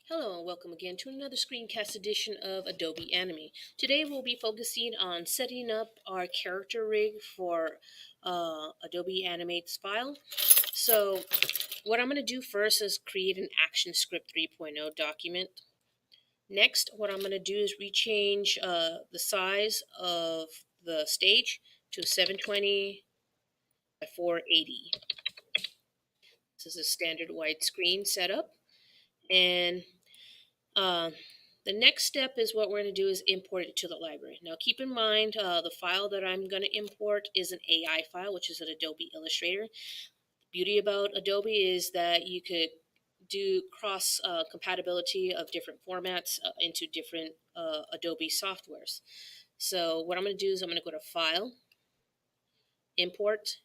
Hello and welcome again to another screencast edition of Adobe Animate. Today we'll be focusing on setting up our character rig for Adobe Animate's file. So what I'm going to do first is create an Actionscript 3.0 document. Next, what I'm going to do is rechange the size of the stage to 720 by 480. This is a standard widescreen setup. And the next step is what we're going to do is import it to the library. Now keep in mind the file that I'm going to import is an AI file, which is an Adobe Illustrator. The beauty about Adobe is that you could do cross compatibility of different formats into different Adobe softwares. So what I'm going to do is I'm going to go to File, Import,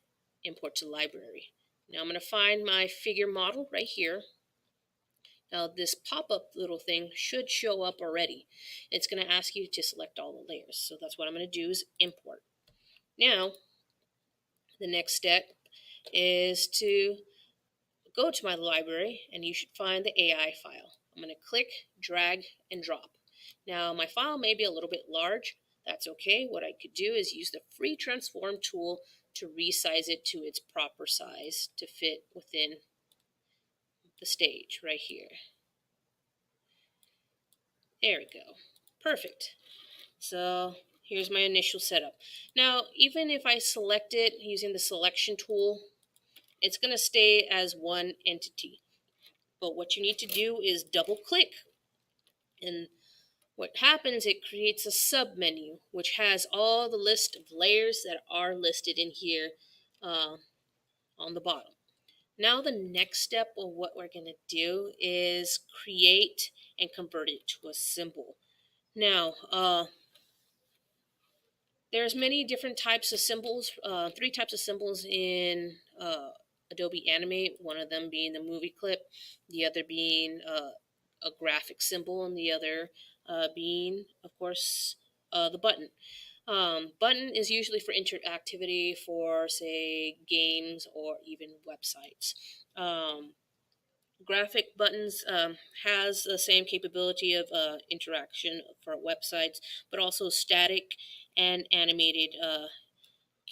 Import to Library. Now I'm going to find my figure model right here. Now this pop-up little thing should show up already. It's going to ask you to select all the layers. So that's what I'm going to do is import. Now, the next step is to go to my library and you should find the AI file. I'm going to click, drag, and drop. Now my file may be a little bit large. That's okay. What I could do is use the free transform tool to resize it to its proper size to fit within the stage right here. There we go. Perfect. So here's my initial setup. Now, even if I select it using the selection tool, it's going to stay as one entity. But what you need to do is double click. And what happens, it creates a submenu, which has all the list of layers that are listed in here on the bottom. Now the next step of what we're going to do is create and convert it to a symbol. Now, there's many different types of symbols, 3 types of symbols in Adobe Animate, one of them being the movie clip, the other being a graphic symbol, and the other being, of course, the button. Button is usually for interactivity for, say, games or even websites. Graphic buttons has the same capability of interaction for websites, but also static and animated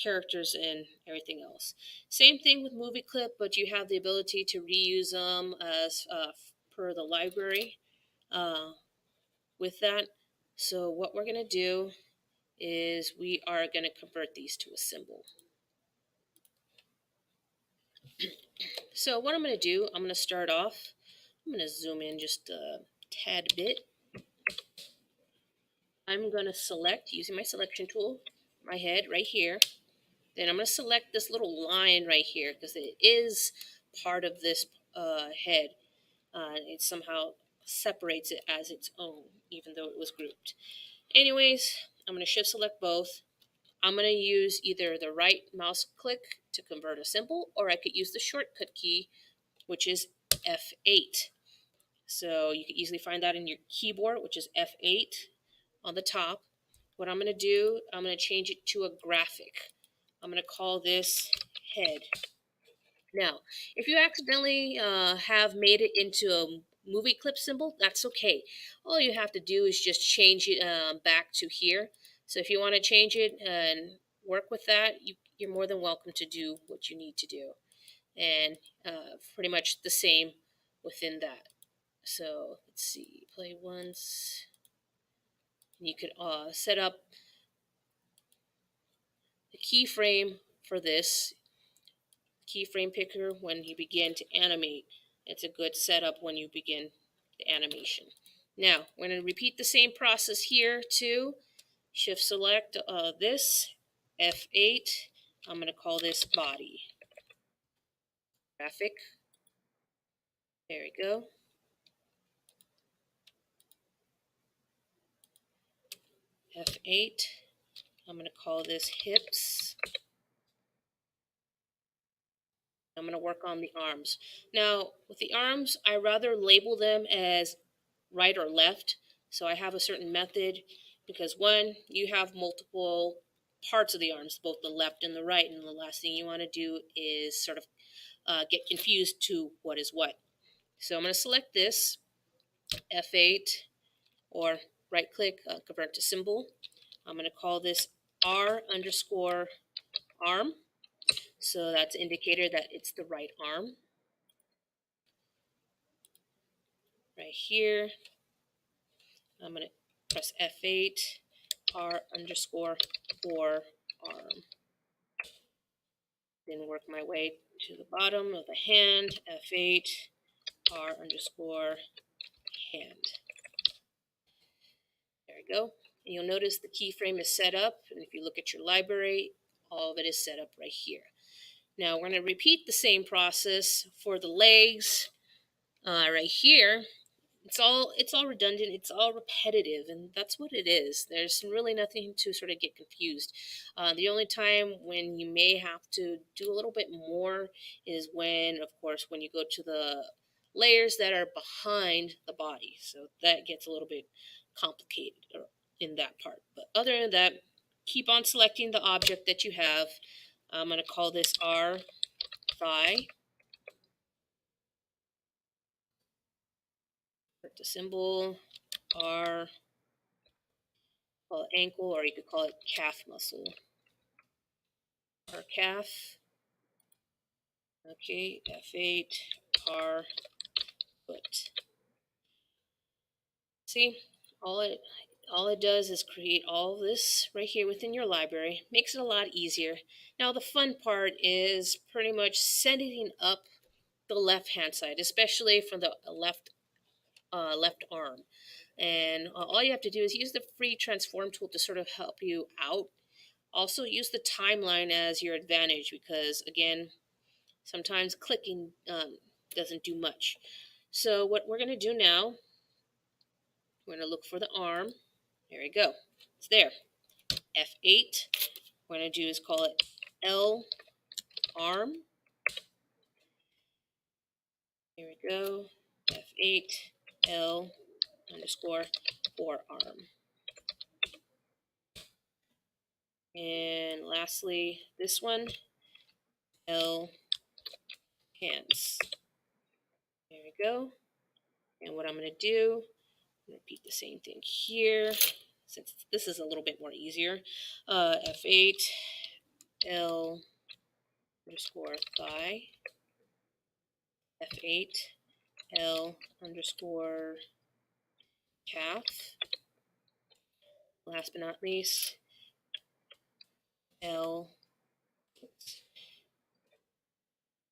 characters and everything else. Same thing with movie clip, but you have the ability to reuse them as per the library with that. So what we're going to do is we are going to convert these to a symbol. So what I'm going to do, I'm going to start off, I'm going to zoom in just a tad bit. I'm going to select, using my selection tool, my head right here. Then I'm going to select this little line right here because it is part of this head. It somehow separates it as its own, even though it was grouped. Anyways, I'm going to shift select both. I'm going to use either the right mouse click to convert a symbol, or I could use the shortcut key, which is F8. So you can easily find that in your keyboard, which is F8 on the top. What I'm going to do, I'm going to change it to a graphic. I'm going to call this head. Now, if you accidentally have made it into a movie clip symbol, that's okay. All you have to do is just change it back to here. So if you want to change it and work with that, you're more than welcome to do what you need to do. And pretty much the same within that. So let's see, play once. You could set up the keyframe for this keyframe picker when you begin to animate. It's a good setup when you begin the animation. Now, we're going to repeat the same process here too. Shift select this, F8. I'm going to call this body. Graphic. There we go. F8. I'm going to call this hips. I'm going to work on the arms. Now, with the arms, I rather label them as right or left. So I have a certain method because one, you have multiple parts of the arms, both the left and the right. And the last thing you want to do is sort of get confused to what is what. So I'm going to select this. F8, or right click, convert to symbol. I'm going to call this R underscore arm. So that's an indicator that it's the right arm. Right here, I'm going to press F8, R underscore 4 arm. Then work my way to the bottom of the hand, F8, R underscore hand. There we go. And you'll notice the keyframe is set up, and if you look at your library, all of it is set up right here. Now we're going to repeat the same process for the legs right here. It's all redundant, it's all repetitive, and that's what it is. There's really nothing to sort of get confused. The only time when you may have to do a little bit more is when, of course, when you go to the layers that are behind the body. So that gets a little bit complicated in that part. But other than that, keep on selecting the object that you have. I'm going to call this R thigh. The symbol R, call it ankle, or you could call it calf muscle. R calf. Okay, F8, R foot. See, all it does is create all this right here within your library. Makes it a lot easier. Now the fun part is pretty much setting up the left hand side, especially for the left arm. And all you have to do is use the free transform tool to sort of help you out. Also use the timeline as your advantage because, again, sometimes clicking doesn't do much. So what we're going to do now, we're going to look for the arm. There we go. It's there. F8. What we're going to do is call it L arm. Here we go. F8, L underscore 4 arm. And lastly, this one, L hands. There we go. And what I'm going to do, repeat the same thing here, since this is a little bit more easier. F8, L underscore thigh. F8, L underscore calf. Last but not least, L,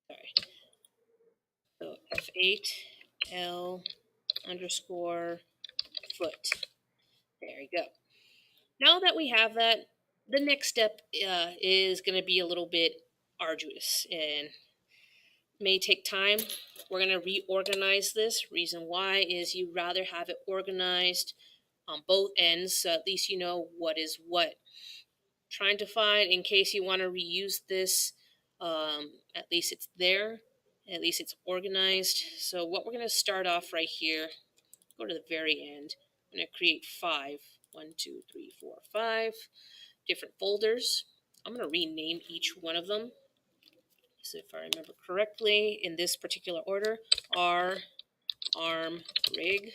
sorry. So F8, L underscore foot. There you go. Now that we have that, the next step is going to be a little bit arduous and may take time. We're going to reorganize this. Reason why is you'd rather have it organized on both ends, so at least you know what is what. Trying to find, in case you want to reuse this, at least it's there, at least it's organized. So what we're going to start off right here, go to the very end. I'm going to create 5, 1, 2, 3, 4, 5 different folders. I'm going to rename each one of them. So if I remember correctly, in this particular order, R, arm, rig,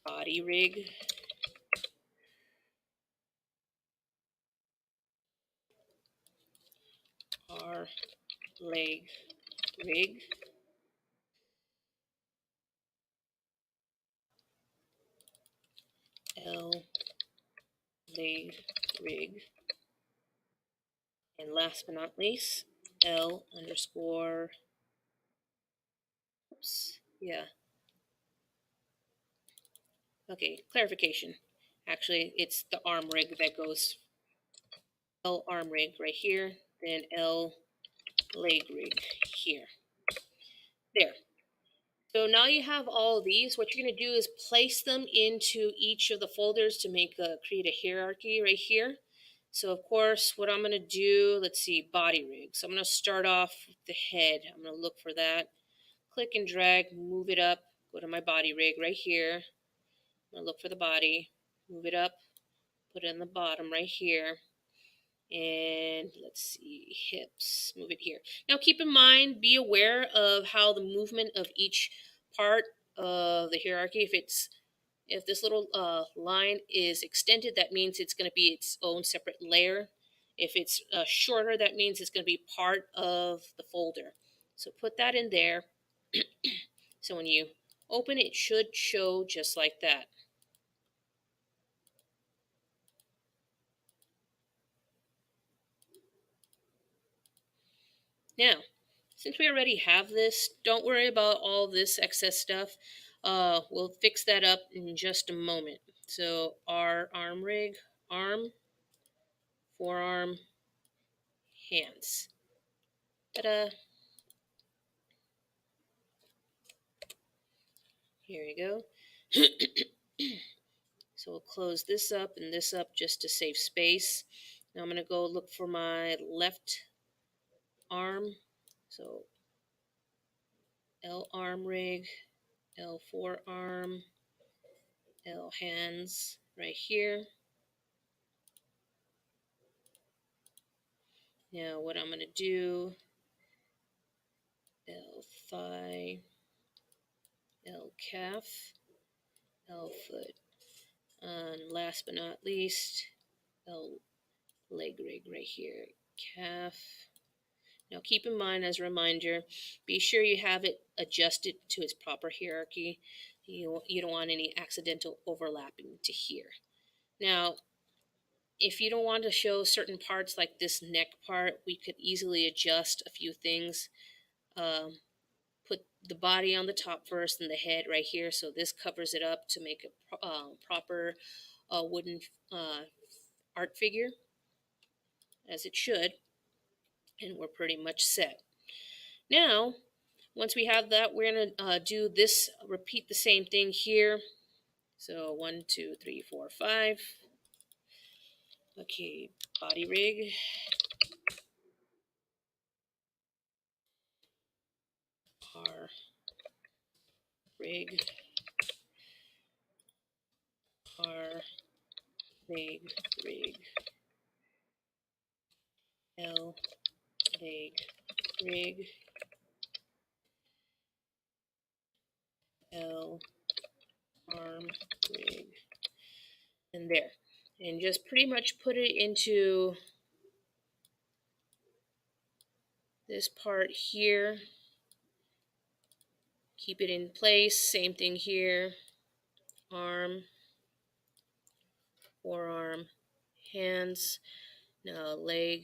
body rig, R, leg, rig, L, leg, rig, and last but not least, L underscore, oops, yeah. Okay, clarification. Actually, it's the arm rig that goes L arm rig right here, then L leg rig here. There. So now you have all these. What you're going to do is place them into each of the folders to create a hierarchy right here. So of course, what I'm going to do, let's see, body rig. So I'm going to start off with the head. I'm going to look for that. Click and drag, move it up, go to my body rig right here. I'm going to look for the body, move it up, put it in the bottom right here. And let's see, hips, move it here. Now keep in mind, be aware of how the movement of each part of the hierarchy, if this little line is extended, that means it's going to be its own separate layer. If it's shorter, that means it's going to be part of the folder. So put that in there. So when you open it, it should show just like that. Now, since we already have this, don't worry about all this excess stuff. We'll fix that up in just a moment. So our arm rig, arm, forearm, hands. Ta-da! Here we go. So we'll close this up and this up just to save space. Now I'm going to go look for my left arm. So L arm rig, L forearm, L hands right here. Now what I'm going to do, L thigh, L calf, L foot. And last but not least, L leg rig right here, calf. Now keep in mind, as a reminder, be sure you have it adjusted to its proper hierarchy. You don't want any accidental overlapping to here. Now, if you don't want to show certain parts like this neck part, we could easily adjust a few things. Put the body on the top first and the head right here, so this covers it up to make a proper wooden art figure, as it should, and we're pretty much set. Now, once we have that, we're going to do this, repeat the same thing here. So 1, 2, 3, 4, 5. Okay, body rig. R rig. R leg rig. L leg rig. L arm rig. And there. And just pretty much put it into this part here. Keep it in place. Same thing here. Arm, forearm, hands. Now leg,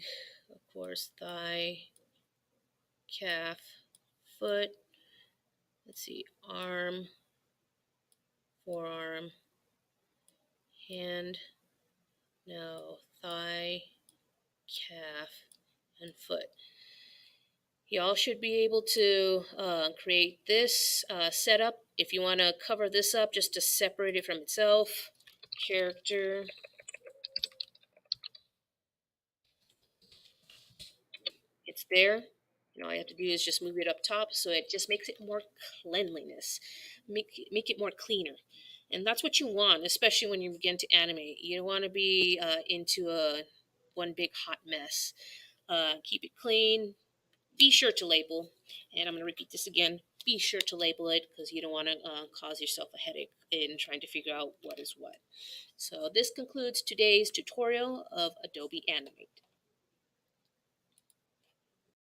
of course, thigh, calf, foot. Let's see, arm, forearm, hand. Now thigh, calf, and foot. Y'all should be able to create this setup. If you want to cover this up just to separate it from itself, character, it's there. And all you have to do is just move it up top, so it just makes it more cleanliness, make it more cleaner. And that's what you want, especially when you begin to animate. You don't want to be into one big hot mess. Keep it clean. Be sure to label, and I'm going to repeat this again. Be sure to label it, because you don't want to cause yourself a headache in trying to figure out what is what. So this concludes today's tutorial of Adobe Animate.